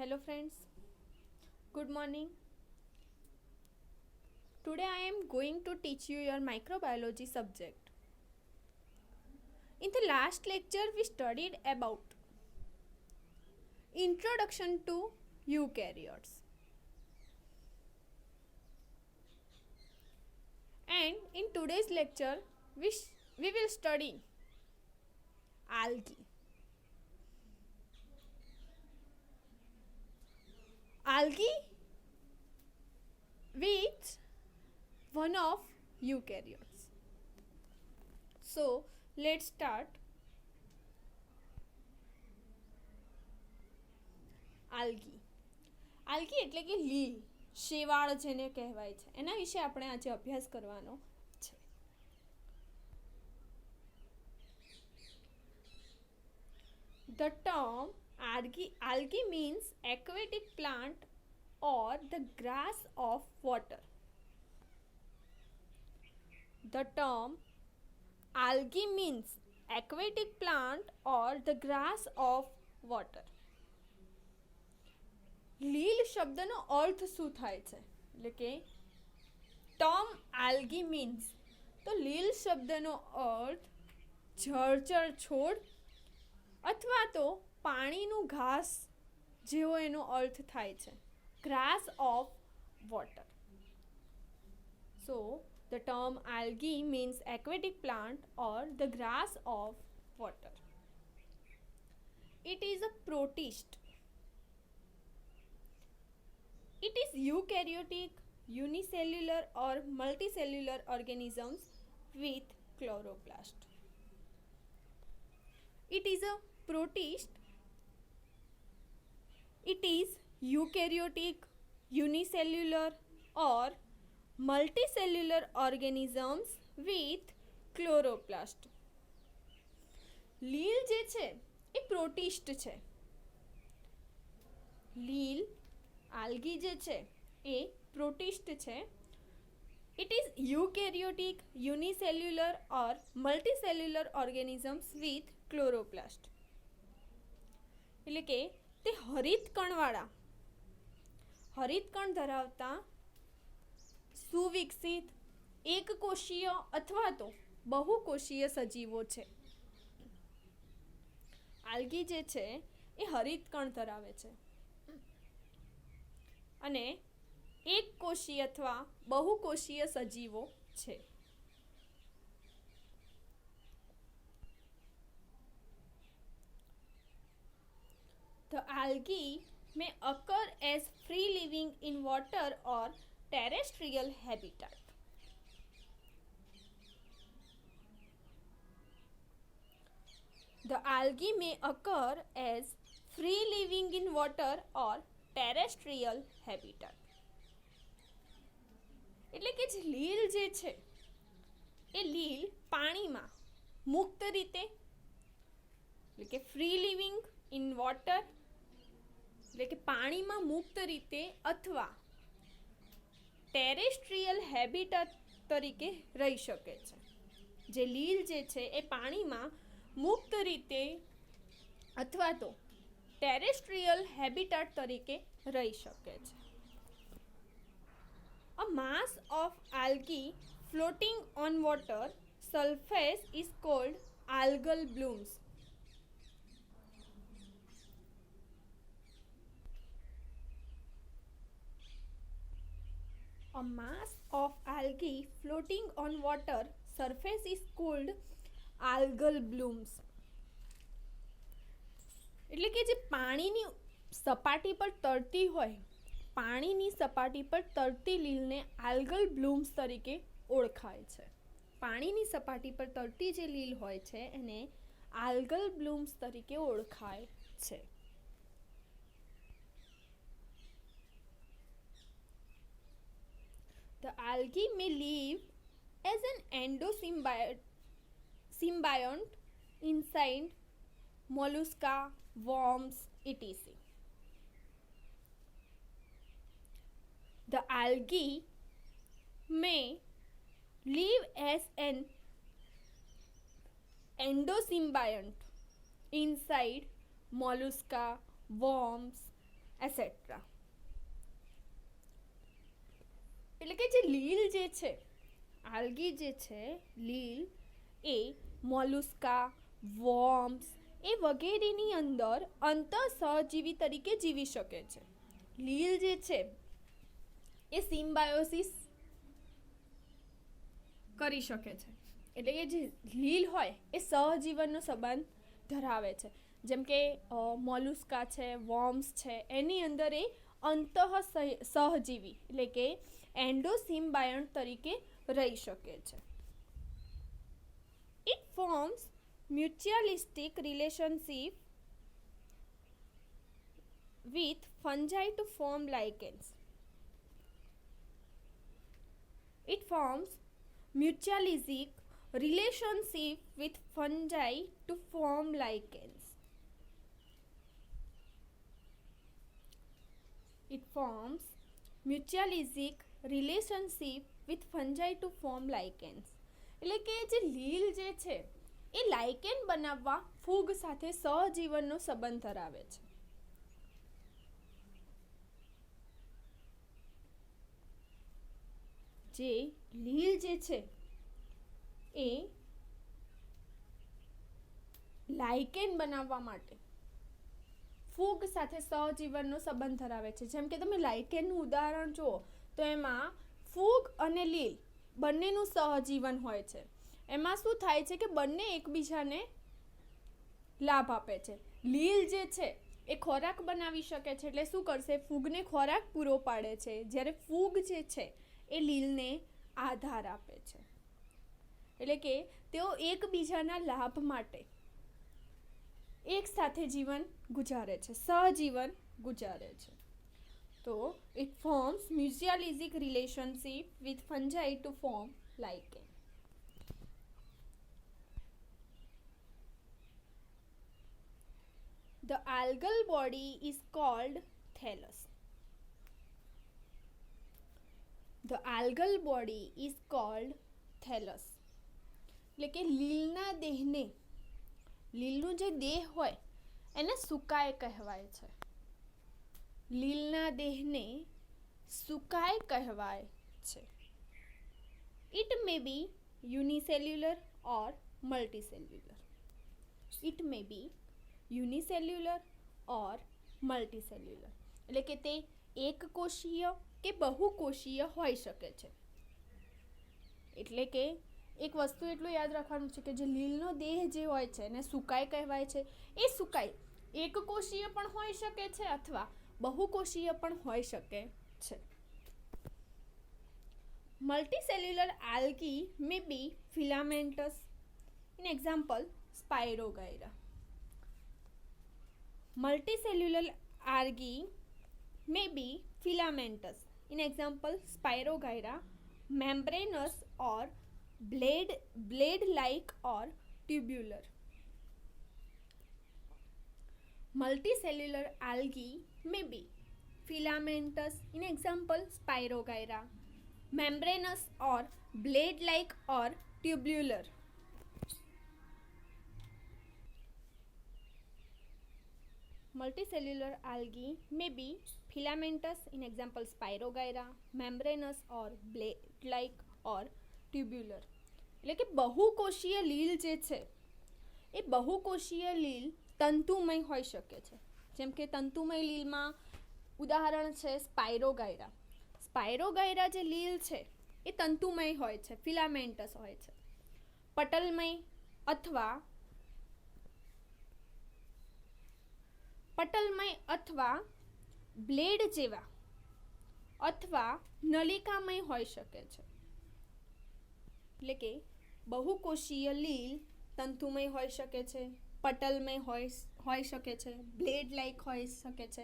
Hello friends, good morning. Today I am going to teach you your microbiology subject. In the last lecture we studied about introduction to eukaryotes. And in today's lecture we will study algae. Algae with one of eukaryotes. So let's start. Algae એટલે કે લીલ શેવાળ જેને કહેવાય છે એના વિશે આપણે આજે અભ્યાસ કરવાનો છે. The term algae means aquatic plant or the grass of water. The term algae means aquatic plant or the grass of water. લીલ શબ્દનો અર્થ શું થાય છે એટલે કે ટર્મ આલ્ગી મીન્સ તો લીલ શબ્દનો અર્થ જળચર છોડ અથવા તો પાણીનું ઘાસ જેવો એનો અર્થ થાય છે. Grass of water. So the term algae means aquatic plant or the grass of water. It is a protist. It is eukaryotic, unicellular or multicellular organisms with chloroplast. It is a protist. It is eukaryotic, unicellular or multicellular organisms with chloroplast. લીલ જે છે એ protist છે. લીલ algae જે છે એ protist છે. It is eukaryotic, unicellular or multicellular organisms with chloroplast. એટલે કે તે હરિતકણ ધરાવતા સુવિકસિત એકકોષીય અથવા તો બહુકોષીય સજીવો છે. આલ્ગી જે છે એ હરિતકણ ધરાવે છે અને એક કોષીય અથવા બહુકોષીય સજીવો છે. The algae may occur as free living in water or terrestrial habitat. The algae may occur as free living in water or terrestrial habitat. એટલે કે જે લીલ જે છે એ લીલ પાણીમાં મુક્ત રીતે એટલે કે ફ્રી લિવિંગ ઇન વોટર એટલે કે પાણીમાં મુક્ત રીતે અથવા ટેરેસ્ટ્રિયલ હેબિટાટ તરીકે રહી શકે છે. જે લીલ જે છે એ પાણીમાં મુક્ત રીતે અથવા તો ટેરેસ્ટ્રિયલ હેબિટાટ તરીકે રહી શકે છે. A mass of algae floating on water surface is called algal blooms. A mass of algae floating on water surface is called algal blooms. એટલે કે જે પાણીની સપાટી પર તરતી હોય પાણીની સપાટી પર તરતી લીલને આલ્ગલ બ્લૂમ્સ તરીકે ઓળખાય છે. પાણીની સપાટી પર તરતી જે લીલ હોય છે એને આલ્ગલ બ્લૂમ્સ તરીકે ઓળખાય છે. The algae may live as an endosymbiont inside mollusca, worms, etc. The algae may live as an endosymbiont inside mollusca, worms એસેટ્રા. એટલે કે જે લીલ જે છે, આલ્ગી જે છે, લીલ એ મોલુસ્કા, વોર્મ્સ એ વગેરેની અંદર અંતઃસહજીવી તરીકે જીવી શકે છે. લીલ જે છે એ સિમ્બાયોસિસ કરી શકે છે. એટલે કે જે લીલ હોય એ સહજીવનનો સંબંધ ધરાવે છે. જેમ કે મોલુસ્કા છે, વોર્મ્સ છે, એની અંદર એ અંતઃસહજીવી એટલે કે એન્ડોસિમ્બાયન્ટ તરીકે રહી શકે છે. It forms mutualistic relationship with fungi to form lichens. It forms mutualistic relationship with fungi to form lichens. It forms mutualistic relationship with fungi to form lichens. એટલે કે જે લીલ જે છે એ લાઇકેન બનાવવા ફૂગ સાથે સહજીવનનો સંબંધ ધરાવે છે. જે લીલ જે છે એ લાઇકેન બનાવવા માટે ફૂગ સાથે સહજીવનનો સંબંધ ધરાવે છે. જેમ કે તમે લાઇકેનનું ઉદાહરણ જુઓ તો એમાં ફૂગ અને લીલ બંનેનું સહજીવન હોય છે. એમાં શું થાય છે કે બંને એકબીજાને લાભ આપે છે. લીલ જે છે એ ખોરાક બનાવી શકે છે, એટલે શું કરશે, ફૂગને ખોરાક પૂરો પાડે છે, જ્યારે ફૂગ જે છે એ લીલને આધાર આપે છે. એટલે કે તેઓ એકબીજાના લાભ માટે એક સાથે જીવન ગુજારે છે, સહજીવન ગુજારે છે. તો it forms mutualistic relationship with fungi to form lichen. The algal body is called thallus. The algal body is called thallus. એટલે કે લીલના દેહને, લીલનું જે દેહ હોય એને સુકાય કહેવાય છે. લીલના દેહને સુકાય કહેવાય છે. It may be unicellular or multicellular. It may be unicellular or multicellular. એટલે કે તે એક કોષીય કે બહુકોષીય હોઈ શકે છે. એટલે કે એક વસ્તુ એટલું યાદ રાખવાનું છે કે જે લીલનો દેહ જે હોય છે એને સુકાય કહેવાય છે. એ સુકાય એક કોષીય પણ હોઈ શકે છે અથવા બહુકોષીય પણ હોઈ શકે છે. Multicellular algae may be filamentous. In example, Spirogyra. Multicellular algae may be filamentous. In example, Spirogyra. Membranous or blade-like or tubular. Multicellular algae may be filamentous. In example, Spirogyra. Membranous or blade-like or tubular. Multicellular algae may be filamentous. In example, Spirogyra. Membranous or blade-like or tubular. એટલે કે બહુકોષીય લીલ જે છે એ બહુકોષીય લીલ તંતુમય હોઈ શકે છે. જેમ કે તંતુમય લીલમાં ઉદાહરણ છે સ્પાયરોગાયરા. સ્પાયરોગાયરા જે લીલ છે એ તંતુમય હોય છે, ફિલામેન્ટસ હોય છે. પટલમય અથવા બ્લેડ જેવા અથવા નલિકામય હોઈ શકે છે. એટલે કે બહુકોષીય લીલ તંતુમય હોઈ શકે છે, પટલમય હોઈ શકે છે, બ્લેડ લાઇક હોઈ શકે છે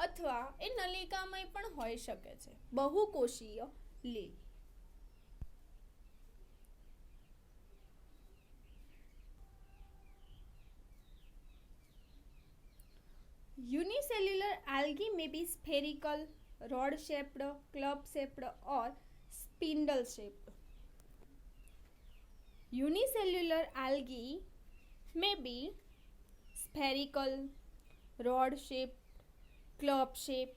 અથવા એ નલિકામય પણ હોઈ શકે છે. બહુકોષીય લીલ. Unicellular algae may be spherical, rod-shaped, club-shaped or spindle-shaped. Unicellular algae may be spherical, rod-shaped, club shape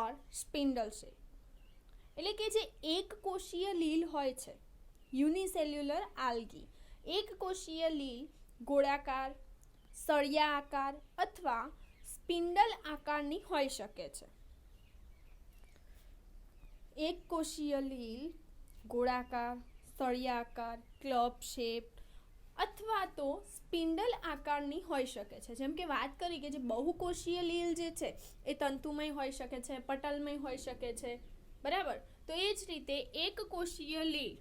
or spindle shape. એટલે કે જે એક કોષીય લીલ હોય છે, યુનિસેલ્યુલર આલ્ગી, એક કોષીય લીલ ગોળાકાર, સળિયા આકાર અથવા સ્પિન્ડલ આકારની હોઈ શકે છે. એક કોષીય લીલ ગોળાકાર, સળિયા આકાર, ક્લબ શેપ અથવા તો સ્પિન્ડલ આકારની હોઈ શકે છે. જેમ કે વાત કરી કે જે બહુકોષીય લીલ જે છે એ તંતુમય હોઈ શકે છે, પટલમય હોઈ શકે છે, બરાબર. તો એ જ રીતે એક કોષીય લીલ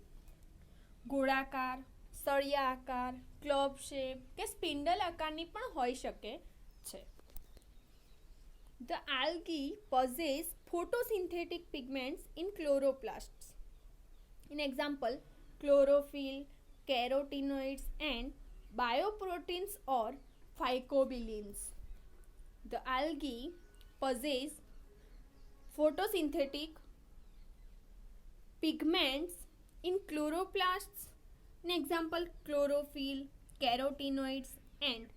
ગોળાકાર, સળિયા આકાર, ક્લબ શેપ કે સ્પિન્ડલ આકારની પણ હોઈ શકે છે. The algae possess photosynthetic pigments in chloroplasts. In example, chlorophyll, carotenoids and bioproteins or phycobilins. The algae possess photosynthetic pigments in chloroplasts. An example, chlorophyll, carotenoids and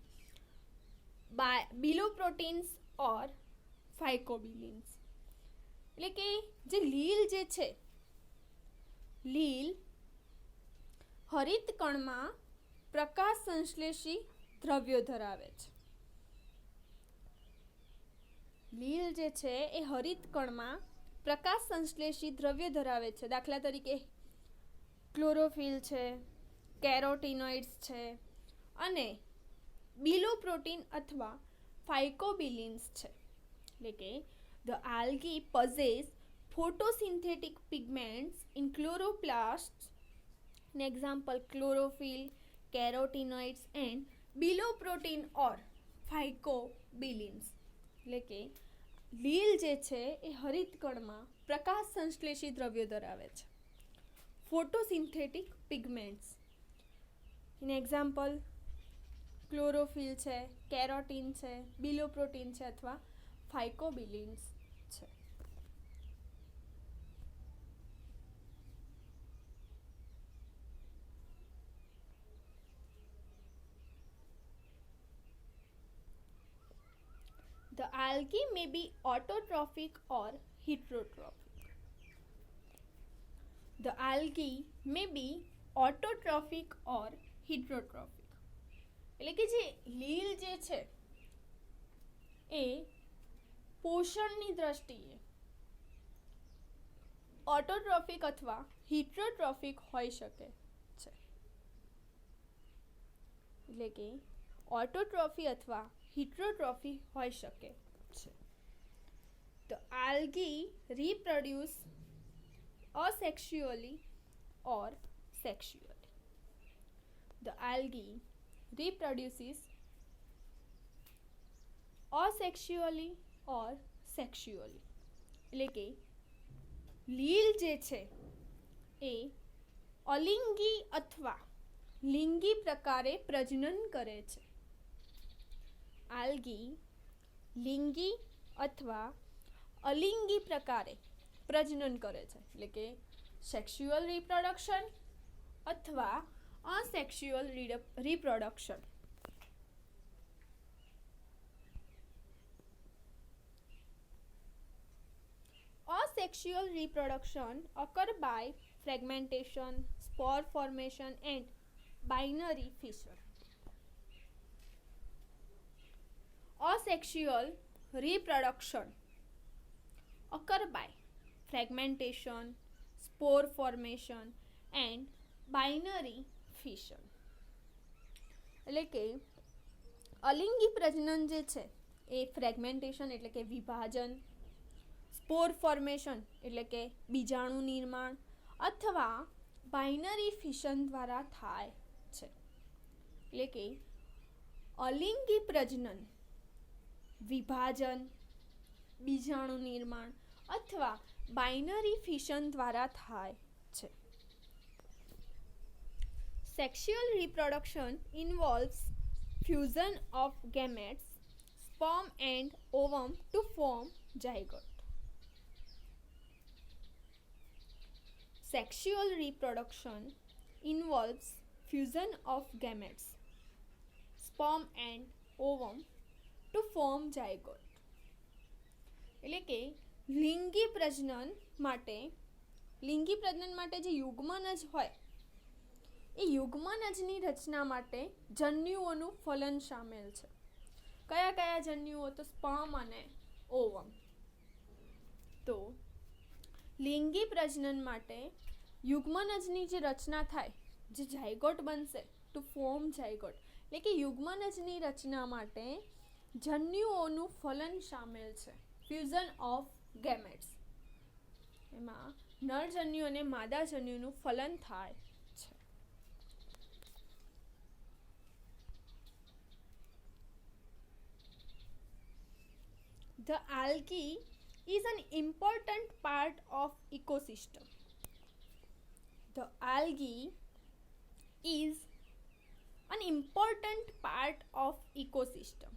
biloproteins or phycobilins. એટલે કે જે લીલ જે છે, લીલ હરિત કણમાં પ્રકાશ સંશ્લેષી દ્રવ્યો ધરાવે છે. લીલ જે છે એ હરિત કણમાં પ્રકાશ સંશ્લેષી દ્રવ્ય ધરાવે છે. દાખલા તરીકે ક્લોરોફિલ છે, કેરોટીનોઇડ્સ છે અને બિલોપ્રોટીન અથવા ફાઇકોબિલિન્સ છે. એટલે કે the algae possess photosynthetic pigments in chloroplasts. An example, chlorophyll, carotenoids and biloprotein or phycobilins. એટલે કે લીલ જે છે એ હરિત કણમાં પ્રકાશ સંશ્લેષી દ્રવ્યો ધરાવે છે. ફોટોસિન્થેટિક પિગમેન્ટ્સ. ઇન એક્ઝામ્પલ, ક્લોરોફિલ છે, કેરોટીન છે, બિલોપ્રોટીન છે અથવા ફાઇકોબિલિન્સ છે. The algae may be autotrophic or heterotrophic. The algae may be autotrophic or heterotrophic. એટલે કે જે લીલ જે છે એ પોષણની દ્રષ્ટિએ ઓટોટ્રોફિક અથવા હિટ્રોટ્રોફિક હોઈ શકે છે. એટલે કે ઓટોટ્રોફી અથવા હિટ્રોટ્રોફી હોઈ શકે છે. The algae reproduce asexually or sexually. The algae reproduces asexually or sexually. એટલે કે લીલ જે છે એ અલિંગી અથવા લિંગી પ્રકારે પ્રજનન કરે છે. આલ્ગી લિંગી અથવા અલિંગી પ્રકારે પ્રજનન કરે છે. એટલે કે સેક્સ્યુઅલ રિપ્રોડક્શન અથવા અસેક્સ્યુઅલ reproduction. Asexual reproduction occur by fragmentation, spore formation and binary fission. Asexual reproduction occur by fragmentation, spore formation and binary fission. એટલે કે અલિંગી પ્રજનન જે છે એ ફ્રેગમેન્ટેશન એટલે કે વિભાજન, સ્પોર ફોર્મેશન એટલે કે બીજાણુ નિર્માણ અથવા બાઇનરી ફિશન દ્વારા થાય છે. એટલે કે અલિંગી પ્રજનન, વિભાજન, બીજાણુ નિર્માણ અથવા બાઇનરી ફિશન દ્વારા થાય છે. Sexual reproduction involves fusion of gametes, sperm and ovum to form zygote. Sexual reproduction involves fusion of gametes, sperm and ovum to form zygote. એટલે કે લિંગી પ્રજનન માટે જે યુગ્મનજ હોય એ યુગ્મનજની રચના માટે જન્યુઓનું ફલન સામેલ છે. કયા કયા જન્યુઓ? તો સ્પર્મ અને ઓવમ. તો લિંગી પ્રજનન માટે યુગ્મનજની જે રચના થાય, જે ઝાયગોટ બનશે ટુ ફોર્મ ઝાયગોટ, એટલે કે યુગ્મનજની રચના માટે જન્યુઓનું ફલન સામેલ છે. ફ્યુઝન ઓફ ગેમેટ્સ, એમાં નરજન્યુ અને માદાજન્યુનું ફલન થાય છે. The algae is an important part of ecosystem. The algae is an important part of ecosystem.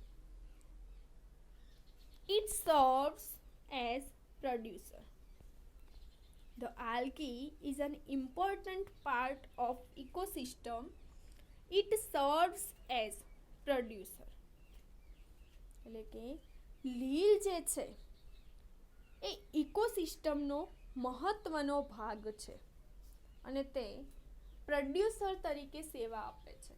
It serves as producer. The algae is an important part of ecosystem. It serves as producer. એટલે કે લીલ જે છે એ ઇકોસિસ્ટમનો મહત્વનો ભાગ છે અને તે પ્રોડ્યુસર તરીકે સેવા આપે છે,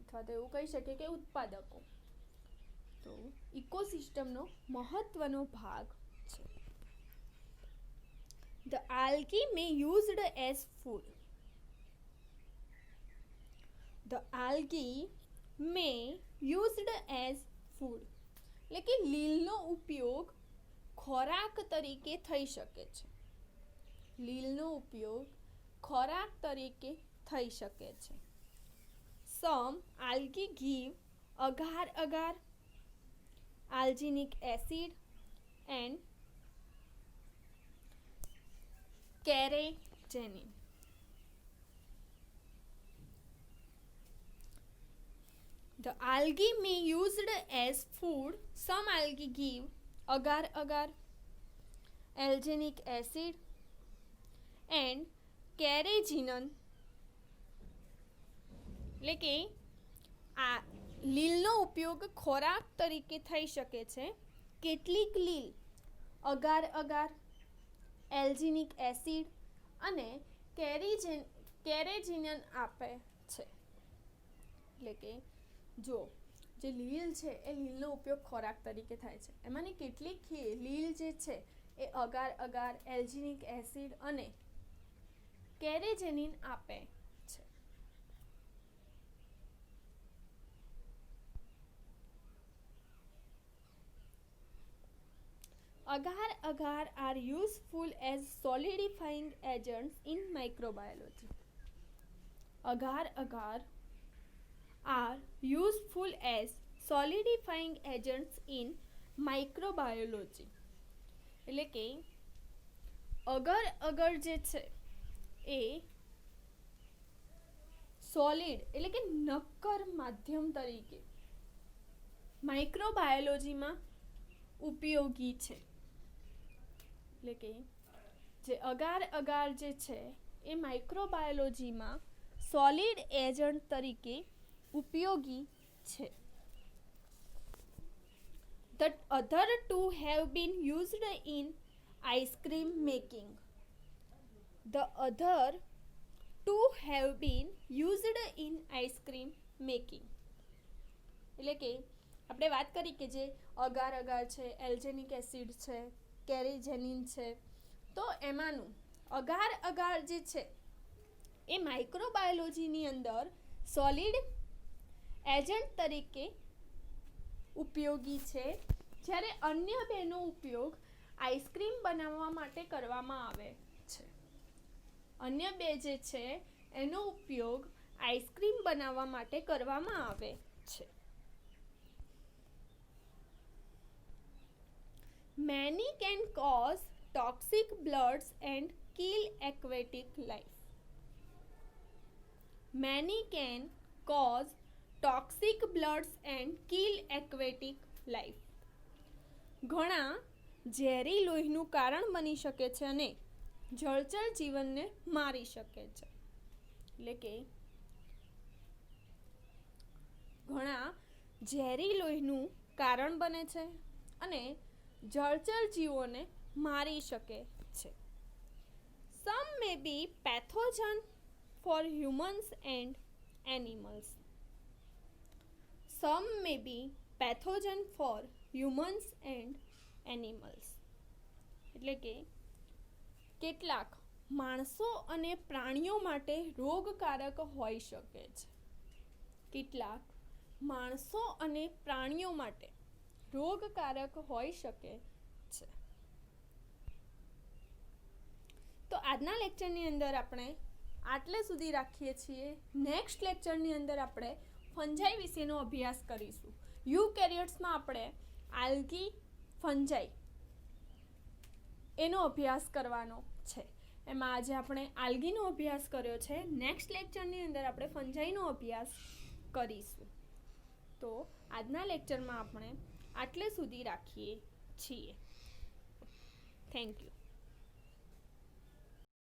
અથવા તો એવું કહી શકીએ કે ઉત્પાદકો. તો ઇકોસિસ્ટમનો મહત્વનો ભાગ છે. The algae may used as food. The algae may used as food. એટલે કે લીલનો ઉપયોગ ખોરાક તરીકે થઈ શકે છે. લીલનો ઉપયોગ ખોરાક તરીકે થઈ શકે છે. Some algae give agar-agar, alginic acid and carrageenan. The algae may used as food. Some algae give agar-agar, alginic acid and carrageenan. એટલે કે આ લીલનો ઉપયોગ ખોરાક તરીકે થઈ શકે છે. કેટલીક લીલ અગાર-અગાર, એલ્જિનિક એસિડ અને કેરેજીનન આપે છે. એટલે કે જો જે લીલ છે એ લીલનો ઉપયોગ ખોરાક તરીકે થાય છે, એમાંની કેટલીક લીલ જે છે એ અગાર-અગાર, એલ્જિનિક એસિડ અને કેરેજેનિન આપે છે. Agar-agar are useful as solidifying agents in microbiology. Agar-agar are useful as solidifying agents in microbiology. એટલે કે અગર જે છે એ સોલિડ એટલે કે નક્કર માધ્યમ તરીકે માઇક્રોબાયોલોજીમાં ઉપયોગી છે. એટલે કે જે અગાર જે છે એ માઇક્રોબાયોલોજીમાં સોલિડ એજન્ટ તરીકે ઉપયોગી છે. The other two have been used in ice cream making. The other two have been used in ice cream making. એટલે કે આપણે વાત કરી કે જે અગાર છે, એલ્જેનિક એસિડ છે, કેરેજેનિન છે, તો એમાંનું અગાર જે છે એ માઇક્રોબાયોલોજીની અંદર સોલિડ એજન્ટ તરીકે ઉપયોગી છે, જ્યારે અન્ય બેનો ઉપયોગ આઈસ્ક્રીમ બનાવવા માટે કરવામાં આવે છે. અન્ય બે જે છે એનો ઉપયોગ આઈસ્ક્રીમ બનાવવા માટે કરવામાં આવે છે. Many can cause toxic bloods and kill aquatic life. Many can cause toxic bloods and kill aquatic life. ઘણા ઝેરી લોહીનું કારણ બની શકે છે અને જળચર જીવનને મારી શકે છે. એટલે કે ઘણા ઝેરી લોહીનું કારણ બને છે અને જળચર જીવોને મારી શકે છે. Some may be pathogen for humans and animals. Some may be pathogen for humans and animals. એટલે કે કેટલાક માણસો અને પ્રાણીઓ માટે રોગકારક હોઈ શકે છે. કેટલાક માણસો અને પ્રાણીઓ માટે રોગકારક હોઈ શકે છે. તો આજના લેક્ચરની અંદર આપણે આટલે સુધી રાખીએ છીએ. નેક્સ્ટ લેક્ચરની અંદર આપણે ફંજાઈ વિશેનો અભ્યાસ કરીશું. યુકેરિયોટ્સમાં આપણે આલ્ગી, ફંજાઈ એનો અભ્યાસ કરવાનો છે. એમાં આજે આપણે આલ્ગીનો અભ્યાસ કર્યો છે. નેક્સ્ટ લેક્ચરની અંદર આપણે ફંજાઈનો અભ્યાસ કરીશું. તો આજના લેક્ચરમાં આપણે આટલે સુધી રાખીએ છીએ. Thank you.